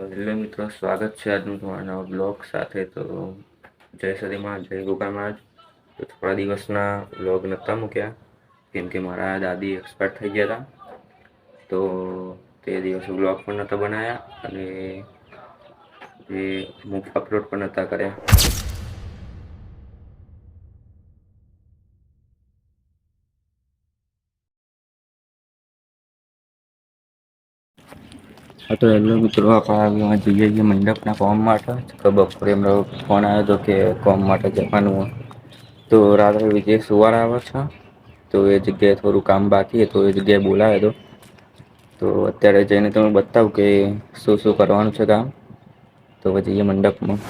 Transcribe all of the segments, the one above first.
Hello મિત્રો, સ્વાગત છે આજનું તમારા નવા બ્લોગ સાથે. તો જય સદીમાં, જય ગોપામાં. તો થોડા દિવસના બ્લોગ નહોતા મૂક્યા કેમ કે મારા દાદી એક્સપાયર થઈ ગયા હતા. તો તે દિવસે બ્લોગ પણ નહોતા બનાવ્યા અને એ અપલોડ પણ નહોતા કર્યા. હા તો હેલો મિત્રો, આપણે જઈએ છીએ મંડપના કોમ માટે. તો બપોરે એમનો ફોન આવ્યો હતો કે કોમ માટે જવાનું હોય. તો રાત્રે વિજય સુવાર આવે છે. તો એ જગ્યાએ થોડું કામ બાકી હતું, એ જગ્યાએ બોલાવ્યો હતો. તો અત્યારે જઈને તમે બતાવ કે શું શું કરવાનું છે કામ. તો પછી એ મંડપમાં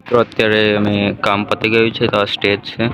તો અત્યારે અમે કામ પતી ગયું છે. તો આ સ્ટેજ છે.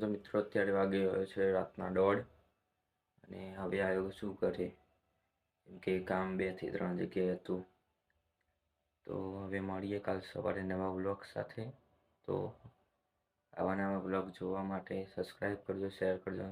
તો મિત્રો, અત્યારે વાગી ગયો છે રાતના 1:30 અને હવે આવ્યો શું કરે કેમ કે કામ 2 થી 3 જગ્યાએ હતું. તો હવે મળીએ કાલ સવારે નવા વ્લોગ સાથે. તો આવા નવા વ્લોગ જોવા માટે સબસ્ક્રાઈબ કરજો, શેર કરજો.